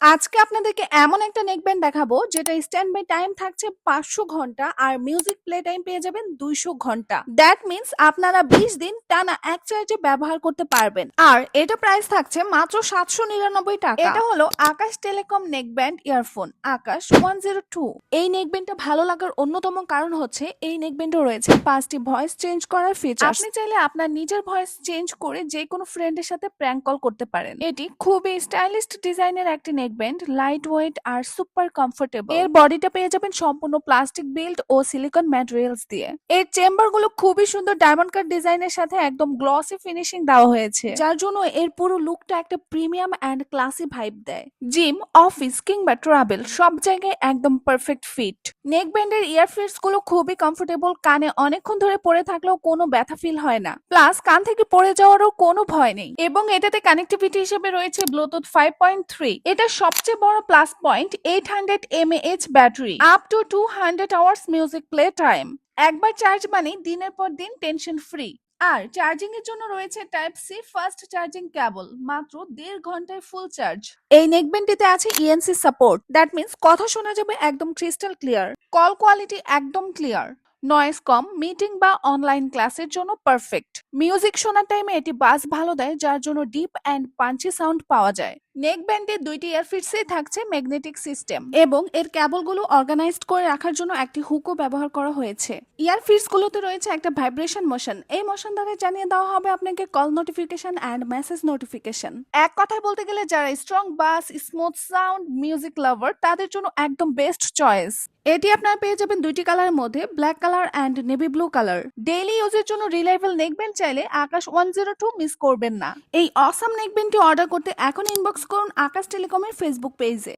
আজকে আপনাদেরকে এমন একটা নেকব্যান্ড দেখাবো যেটা স্ট্যান্ড বাই টাইম থাকছে 500 ঘন্টা আর মিউজিক প্লে টাইম পেয়ে যাবেন 200 ঘন্টা। দ্যাট মিন্স আপনারা 20 দিন টানা এক চার্জে ব্যবহার করতে পারবেন। আর এটা প্রাইস থাকছে মাত্র 799 টাকা। এটা হলো আকাশ টেলিকম নেকব্যান্ড ইয়ারফোন আকাশ 102। এই নেকব্যান্ডটা ভালো লাগার অন্যতম কারণ হচ্ছে এই নেকব্যান্ডে রয়েছে 5টি ভয়েস চেঞ্জ করার ফিচার। আপনি চাইলে আপনার নিজের ভয়েস চেঞ্জ করে যে কোনো ফ্রেন্ডের সাথে প্র্যাঙ্ক কল করতে পারেন। এটি খুবই স্টাইলিশ ডিজাইনের একটি নেকব্যান্ড, লাইট ওয়েট আর সুপার কমফোর্টেবল। এর বডিটা পেয়ে যাবেন সম্পূর্ণ প্লাস্টিক বিল্ড ও সিলিকন ম্যাটেরিয়ালস দিয়ে। এর চেম্বার গুলো খুবই সুন্দর ডায়মন্ড কাট ডিজাইনের সাথে একদম গ্লসি ফিনিশিং দেওয়া হয়েছে, যার জন্য এর পুরো লুকটা একটা প্রিমিয়াম এন্ড ক্লাসি ভাইব দেয়। জিম, অফিস কিংবা ট্রাভেল সব জায়গায় একদম পারফেক্ট ফিট। নেকব্যান্ডের ইয়ারফিটস গুলো খুবই কমফোর্টেবল, কানে অনেকক্ষণ ধরে পরে থাকলেও কোনো ব্যথা ফিল হয় না, প্লাস কান থেকে পড়ে যাওয়ারও কোনো ভয় নেই। এবং এটাতে কানেক্টিভিটি হিসেবে রয়েছে ব্লুটুথ 5.3। এটা সবচেয়ে বড় plus point, 800 mAh battery, up to 200 hours music play time. একবার চার্জ মানে দিনের পর দিন টেনশন ফ্রি। আর চার্জিং এর জন্য রয়েছে type C fast charging cable, মাত্র 1.5 ঘন্টায় ফুল চার্জ। এই নেকব্যান্ডটিতে আছে ইএনসি সাপোর্ট, দ্যাট মিন্স কথা শোনা যাবে একদম ক্রিস্টাল ক্লিয়ার। কল কোয়ালিটি একদম ক্লিয়ার, নয়েজ কম, মিটিং বা অনলাইন ক্লাসের জন্য পারফেক্ট। মিউজিক শোনার টাইমে এটি বাস ভালো দেয়, যার জন্য ডিপ অ্যান্ড পাঞ্চি সাউন্ড পাওয়া যায়। নেক ব্যান্ডে দুইটি ইয়ারফিটসে থাকছে ম্যাগনেটিক সিস্টেম এবং এর কেবলগুলো অর্গানাইজড করে রাখার জন্য একটি হুকও ব্যবহার করা হয়েছে। ইয়ারফিটস গুলোতে রয়েছে একটা ভাইব্রেশন মোশন, এই মোশন দ্বারা জানিয়ে দেওয়া হবে আপনাকে call notification and message notification. এক কথায় বলতে গেলে যারা স্ট্রং বাস, স্মুথ সাউন্ড, মিউজিক লাভার তাদের জন্য একদম বেস্ট চয়েস। এটি আপনারা পেয়ে যাবেন দুইটি কালারের মধ্যে, black colour and navy blue colour. Daily ইউজের জন্য রিলায়েবল নেকব্যান্ড চাইলে আকাশ 102 মিস করবেন না। এই অসাম নেকব্যান্ডটি অর্ডার করতে এখন ইনবক্স করুন আকাশ টেলিকমের ফেসবুক পেজে।